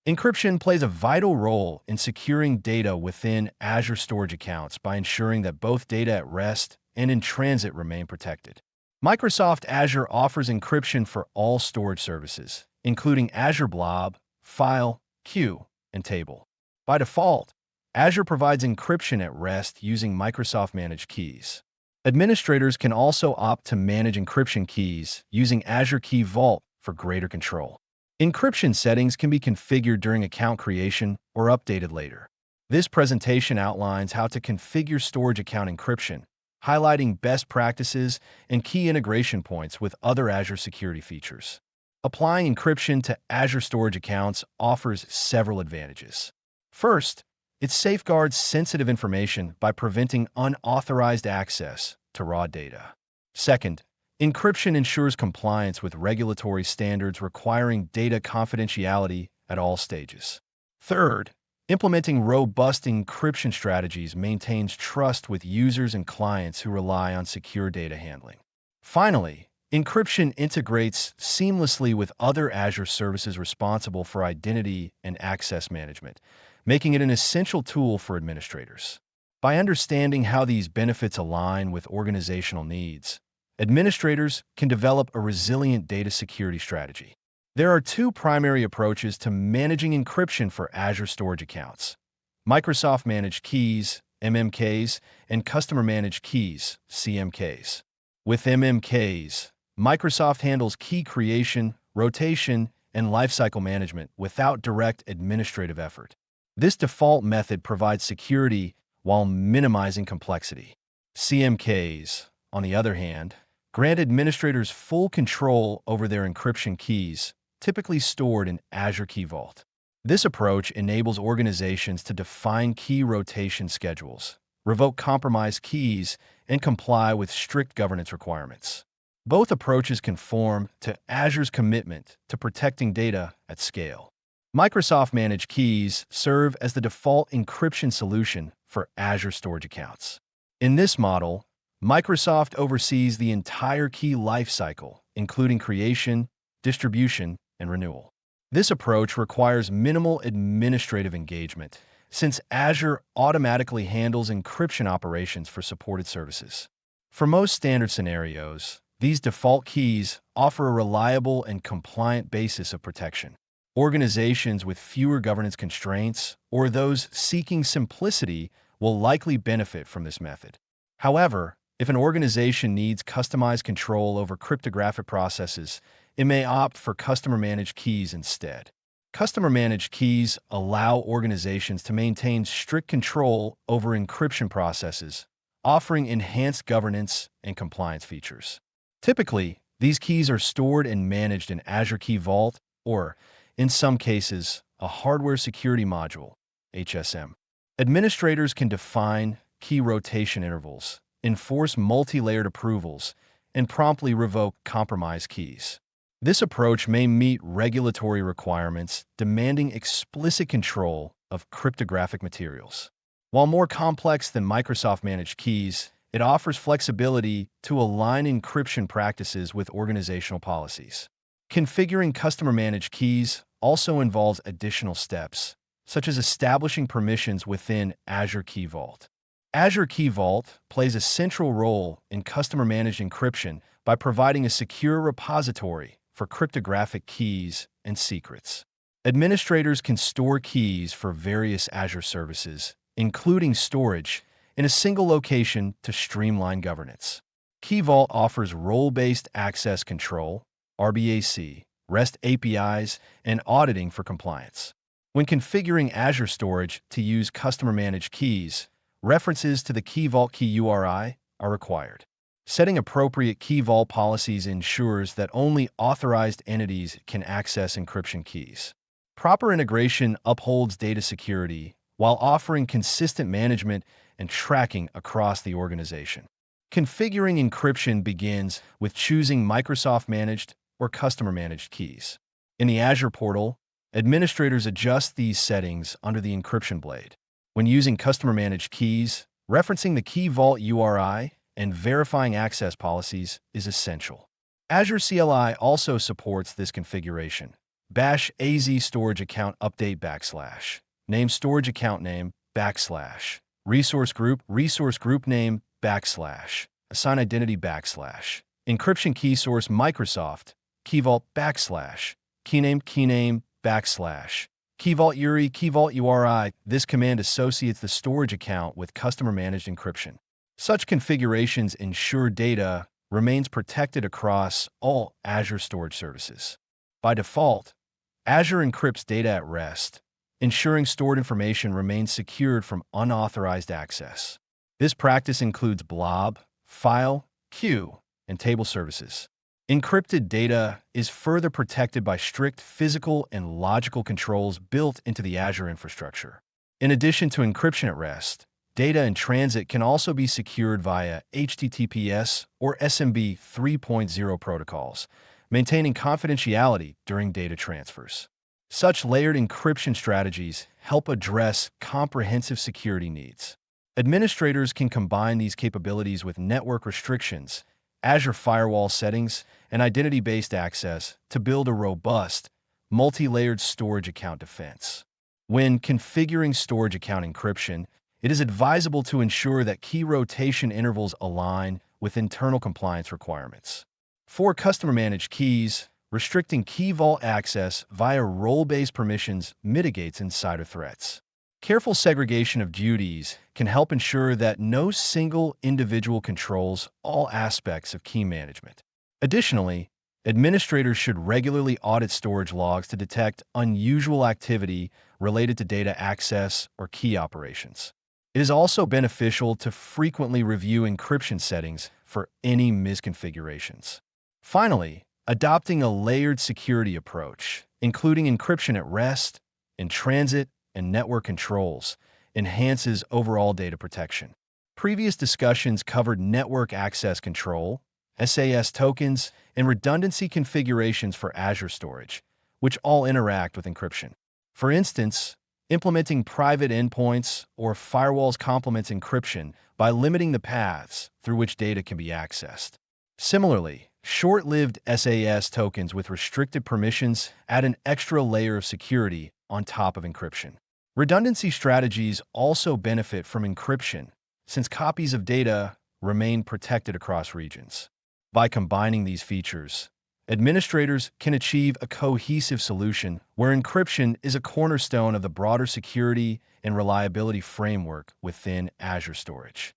Encryption plays a vital role in securing data within Azure storage accounts by ensuring that both data at rest and in transit remain protected. Microsoft Azure offers encryption for all storage services, including Azure Blob, File, Queue, and Table. By default, Azure provides encryption at rest using Microsoft Managed Keys. Administrators can also opt to manage encryption keys using Azure Key Vault for greater control. Encryption settings can be configured during account creation or updated later. This presentation outlines how to configure storage account encryption, highlighting best practices and key integration points with other Azure security features. Applying encryption to Azure storage accounts offers several advantages. First, it safeguards sensitive information by preventing unauthorized access to raw data. Second, encryption ensures compliance with regulatory standards requiring data confidentiality at all stages. Third, implementing robust encryption strategies maintains trust with users and clients who rely on secure data handling. Finally, encryption integrates seamlessly with other Azure services responsible for identity and access management, making it an essential tool for administrators. By understanding how these benefits align with organizational needs, administrators can develop a resilient data security strategy. There are two primary approaches to managing encryption for Azure storage accounts: Microsoft Managed Keys, MMKs, and Customer Managed Keys, CMKs. With MMKs, Microsoft handles key creation, rotation, and lifecycle management without direct administrative effort. This default method provides security while minimizing complexity. CMKs, on the other hand, grant administrators full control over their encryption keys, typically stored in Azure Key Vault. This approach enables organizations to define key rotation schedules, revoke compromised keys, and comply with strict governance requirements. Both approaches conform to Azure's commitment to protecting data at scale. Microsoft Managed Keys serve as the default encryption solution for Azure storage accounts. In this model, Microsoft oversees the entire key lifecycle, including creation, distribution, and renewal. This approach requires minimal administrative engagement, since Azure automatically handles encryption operations for supported services. For most standard scenarios, these default keys offer a reliable and compliant basis of protection. Organizations with fewer governance constraints or those seeking simplicity will likely benefit from this method. However, if an organization needs customized control over cryptographic processes, it may opt for customer-managed keys instead. Customer-managed keys allow organizations to maintain strict control over encryption processes, offering enhanced governance and compliance features. Typically, these keys are stored and managed in Azure Key Vault or, in some cases, a hardware security module, HSM. Administrators can define key rotation intervals, enforce multi-layered approvals, and promptly revoke compromised keys. This approach may meet regulatory requirements demanding explicit control of cryptographic materials. While more complex than Microsoft Managed Keys, it offers flexibility to align encryption practices with organizational policies. Configuring customer-managed keys also involves additional steps, such as establishing permissions within Azure Key Vault. Azure Key Vault plays a central role in customer-managed encryption by providing a secure repository for cryptographic keys and secrets. Administrators can store keys for various Azure services, including storage, in a single location to streamline governance. Key Vault offers role-based access control, RBAC, REST APIs, and auditing for compliance. When configuring Azure storage to use customer-managed keys, references to the Key Vault key URI are required. Setting appropriate Key Vault policies ensures that only authorized entities can access encryption keys. Proper integration upholds data security while offering consistent management and tracking across the organization. Configuring encryption begins with choosing Microsoft Managed or Customer Managed keys. In the Azure portal, administrators adjust these settings under the encryption blade. When using Customer Managed keys, referencing the Key Vault URI and verifying access policies is essential. Azure CLI also supports this configuration, Bash AZ storage account update / name storage account name / resource group name / assign identity / encryption key source Microsoft key vault / keyname / key vault URI. This command associates the storage account with customer managed encryption. Such configurations ensure data remains protected across all Azure storage services. By default, Azure encrypts data at rest, ensuring stored information remains secured from unauthorized access. This practice includes blob, file, queue, and table services. Encrypted data is further protected by strict physical and logical controls built into the Azure infrastructure. In addition to encryption at rest, data in transit can also be secured via HTTPS or SMB 3.0 protocols, maintaining confidentiality during data transfers. Such layered encryption strategies help address comprehensive security needs. Administrators can combine these capabilities with network restrictions, Azure firewall settings, and identity-based access to build a robust, multi-layered storage account defense. When configuring storage account encryption, it is advisable to ensure that key rotation intervals align with internal compliance requirements. For customer-managed keys, restricting key vault access via role-based permissions mitigates insider threats. Careful segregation of duties can help ensure that no single individual controls all aspects of key management. Additionally, administrators should regularly audit storage logs to detect unusual activity related to data access or key operations. It is also beneficial to frequently review encryption settings for any misconfigurations. Finally, adopting a layered security approach, including encryption at rest, in transit, and network controls, enhances overall data protection. Previous discussions covered network access control, SAS tokens, and redundancy configurations for Azure storage, which all interact with encryption. For instance, implementing private endpoints or firewalls complements encryption by limiting the paths through which data can be accessed. Similarly, short-lived SAS tokens with restricted permissions add an extra layer of security on top of encryption. Redundancy strategies also benefit from encryption, since copies of data remain protected across regions. By combining these features, administrators can achieve a cohesive solution where encryption is a cornerstone of the broader security and reliability framework within Azure storage.